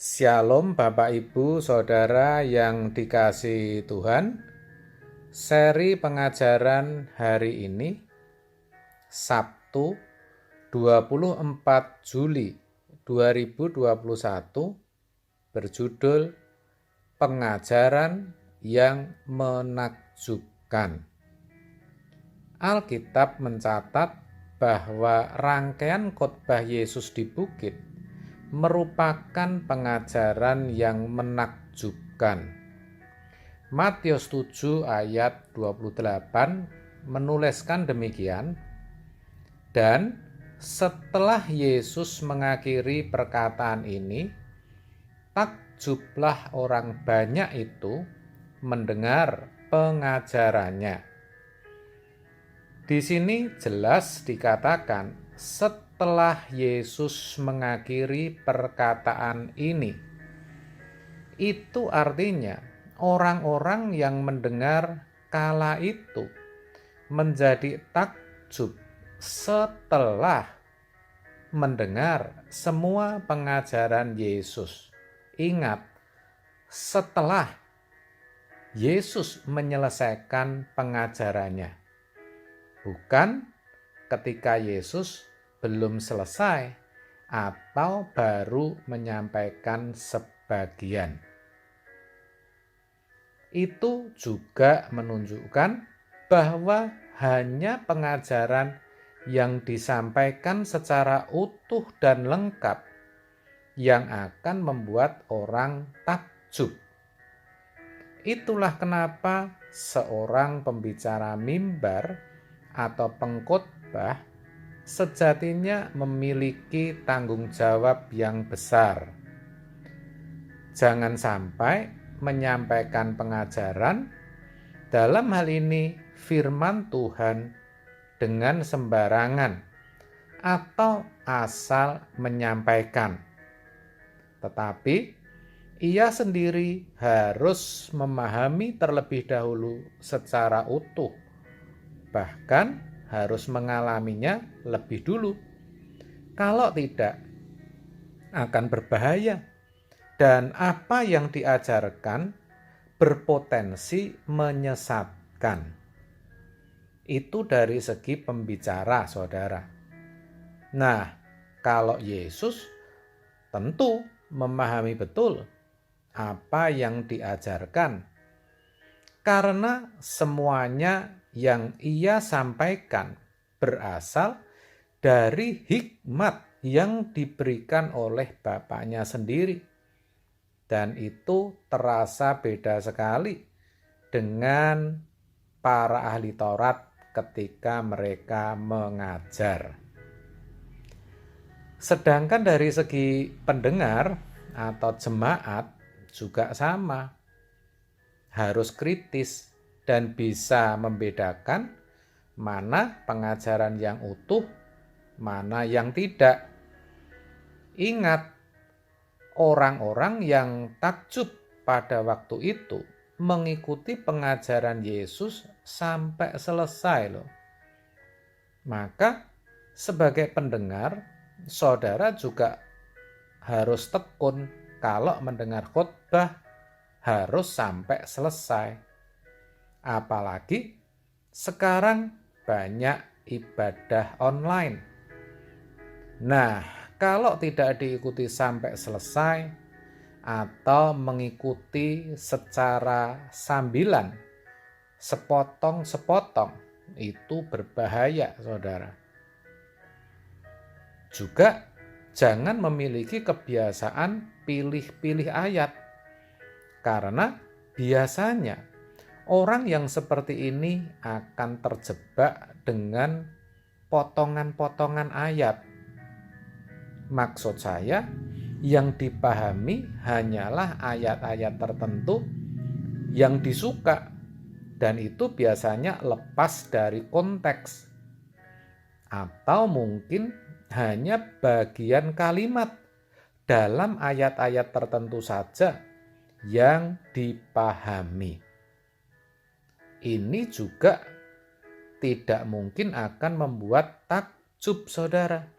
Shalom Bapak Ibu Saudara yang dikasihi Tuhan. Seri pengajaran hari ini Sabtu 24 Juli 2021 berjudul Pengajaran yang Menakjubkan. Alkitab mencatat bahwa rangkaian khotbah Yesus di bukit merupakan pengajaran yang menakjubkan. Matius 7 ayat 28 menuliskan demikian, dan setelah Yesus mengakhiri perkataan ini, takjublah orang banyak itu mendengar pengajarannya. Di sini jelas dikatakan setelah Yesus mengakhiri perkataan ini. Itu artinya orang-orang yang mendengar kala itu menjadi takjub setelah mendengar semua pengajaran Yesus. Ingat, setelah Yesus menyelesaikan pengajarannya. Bukan ketika Yesus belum selesai atau baru menyampaikan sebagian. Itu juga menunjukkan bahwa hanya pengajaran yang disampaikan secara utuh dan lengkap yang akan membuat orang takjub. Itulah kenapa seorang pembicara mimbar atau pengkhotbah sejatinya memiliki tanggung jawab yang besar. Jangan sampai menyampaikan pengajaran, dalam hal ini firman Tuhan, dengan sembarangan atau asal menyampaikan. Tetapi ia sendiri harus memahami terlebih dahulu secara utuh, bahkan harus mengalaminya lebih dulu. Kalau tidak, akan berbahaya, dan apa yang diajarkan berpotensi menyesatkan. Itu dari segi pembicara, saudara. Nah, kalau Yesus tentu memahami betul apa yang diajarkan, karena semuanya yang ia sampaikan berasal dari hikmat yang diberikan oleh Bapaknya sendiri. Dan itu terasa beda sekali dengan para ahli Taurat ketika mereka mengajar. Sedangkan dari segi pendengar atau jemaat juga sama. Harus kritis dan bisa membedakan mana pengajaran yang utuh, mana yang tidak. Ingat, orang-orang yang takjub pada waktu itu mengikuti pengajaran Yesus sampai selesai loh. Maka sebagai pendengar, saudara juga harus tekun kalau mendengar khotbah harus sampai selesai. Apalagi sekarang banyak ibadah online. Nah, kalau tidak diikuti sampai selesai atau mengikuti secara sambilan, sepotong-sepotong, itu berbahaya, saudara. Juga jangan memiliki kebiasaan pilih-pilih ayat, karena biasanya orang yang seperti ini akan terjebak dengan potongan-potongan ayat. Maksud saya, yang dipahami hanyalah ayat-ayat tertentu yang disuka, dan itu biasanya lepas dari konteks. Atau mungkin hanya bagian kalimat dalam ayat-ayat tertentu saja yang dipahami. Ini juga tidak mungkin akan membuat takjub, saudara.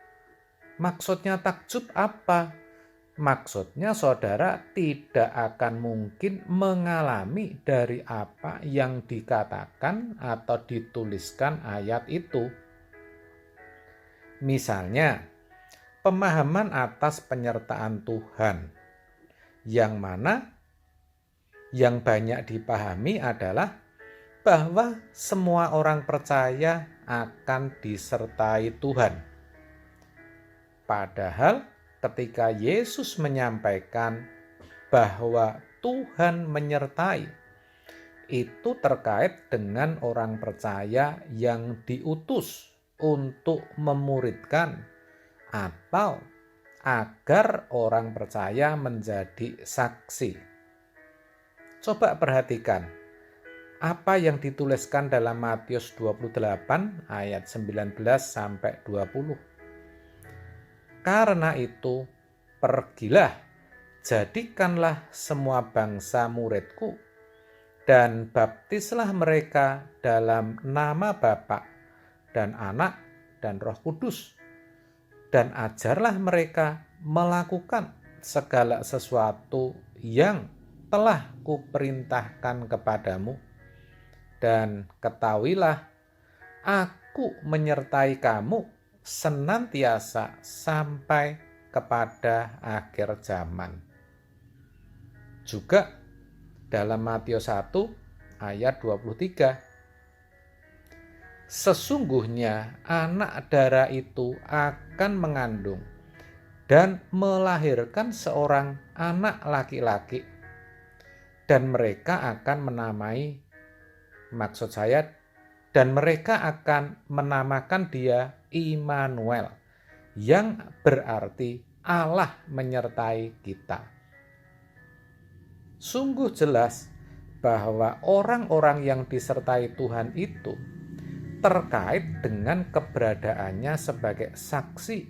Maksudnya takjub apa? Maksudnya saudara tidak akan mungkin mengalami dari apa yang dikatakan atau dituliskan ayat itu. Misalnya, pemahaman atas penyertaan Tuhan, yang mana yang banyak dipahami adalah bahwa semua orang percaya akan disertai Tuhan. Padahal ketika Yesus menyampaikan bahwa Tuhan menyertai, itu terkait dengan orang percaya yang diutus untuk memuridkan atau agar orang percaya menjadi saksi. Coba perhatikan apa yang dituliskan dalam Matius 28 ayat 19 sampai 20. Karena itu, pergilah, jadikanlah semua bangsa muridku, dan baptislah mereka dalam nama Bapa dan Anak dan Roh Kudus, dan ajarlah mereka melakukan segala sesuatu yang telah kuperintahkan kepadamu, dan ketahuilah, aku menyertai kamu senantiasa sampai kepada akhir zaman. Juga dalam Matius 1 ayat 23. Sesungguhnya anak darah itu akan mengandung dan melahirkan seorang anak laki-laki, dan mereka akan menamakan dia Immanuel, yang berarti Allah menyertai kita. Sungguh jelas bahwa orang-orang yang disertai Tuhan itu terkait dengan keberadaannya sebagai saksi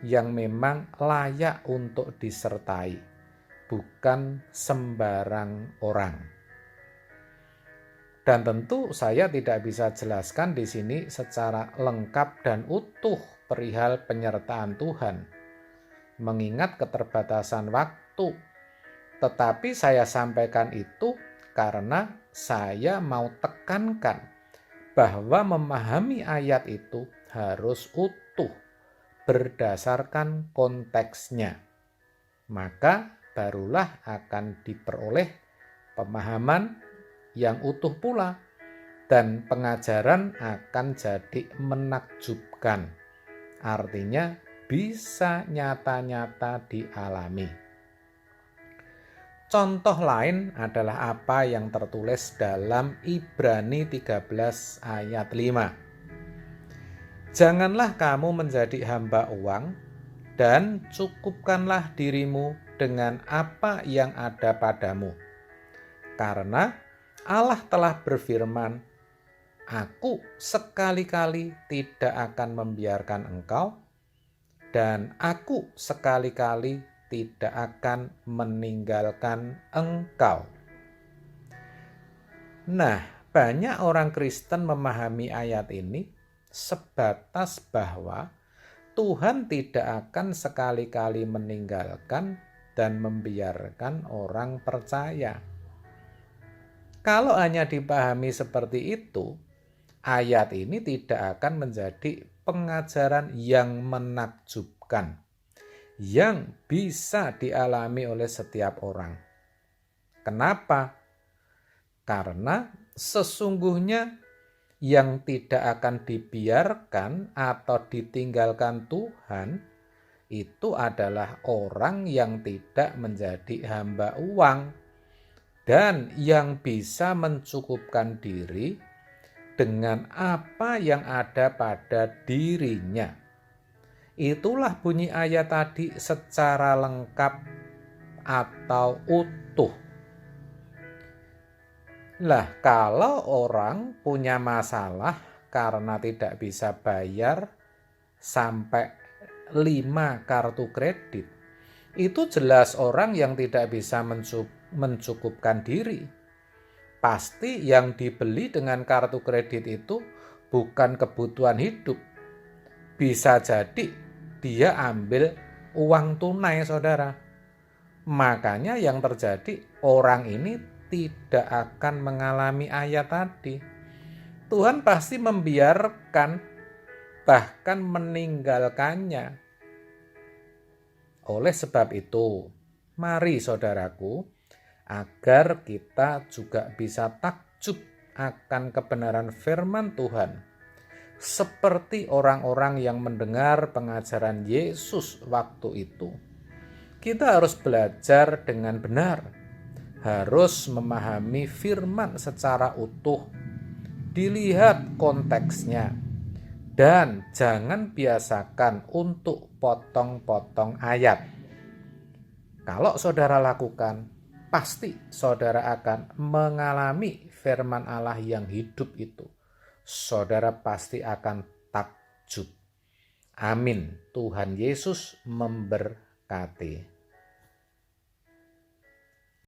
yang memang layak untuk disertai, bukan sembarang orang. Dan tentu saya tidak bisa jelaskan di sini secara lengkap dan utuh perihal penyertaan Tuhan, mengingat keterbatasan waktu. Tetapi saya sampaikan itu karena saya mau tekankan bahwa memahami ayat itu harus utuh berdasarkan konteksnya. Maka barulah akan diperoleh pemahaman yang utuh pula, dan pengajaran akan jadi menakjubkan. Artinya bisa nyata-nyata dialami. Contoh lain adalah apa yang tertulis dalam Ibrani 13 ayat 5. Janganlah kamu menjadi hamba uang, dan cukupkanlah dirimu dengan apa yang ada padamu. Karena Allah telah berfirman, Aku sekali-kali tidak akan membiarkan engkau, dan aku sekali-kali tidak akan meninggalkan engkau. Nah, banyak orang Kristen memahami ayat ini sebatas bahwa Tuhan tidak akan sekali-kali meninggalkan dan membiarkan orang percaya. Kalau hanya dipahami seperti itu, ayat ini tidak akan menjadi pengajaran yang menakjubkan, yang bisa dialami oleh setiap orang. Kenapa? Karena sesungguhnya yang tidak akan dibiarkan atau ditinggalkan Tuhan itu adalah orang yang tidak menjadi hamba uang, dan yang bisa mencukupkan diri dengan apa yang ada pada dirinya. Itulah bunyi ayat tadi secara lengkap atau utuh. Lah, kalau orang punya masalah karena tidak bisa bayar sampai 5 kartu kredit, itu jelas orang yang tidak bisa mencukupkan diri. Pasti yang dibeli dengan kartu kredit itu bukan kebutuhan hidup. Bisa jadi dia ambil uang tunai, saudara. Makanya yang terjadi, orang ini tidak akan mengalami ayat tadi. Tuhan pasti membiarkan, bahkan meninggalkannya. Oleh sebab itu, mari saudaraku, agar kita juga bisa takjub akan kebenaran firman Tuhan. Seperti orang-orang yang mendengar pengajaran Yesus waktu itu. Kita harus belajar dengan benar, harus memahami firman secara utuh, dilihat konteksnya, dan jangan biasakan untuk potong-potong ayat. Kalau saudara lakukan, pasti saudara akan mengalami firman Allah yang hidup itu. Saudara pasti akan takjub. Amin. Tuhan Yesus memberkati.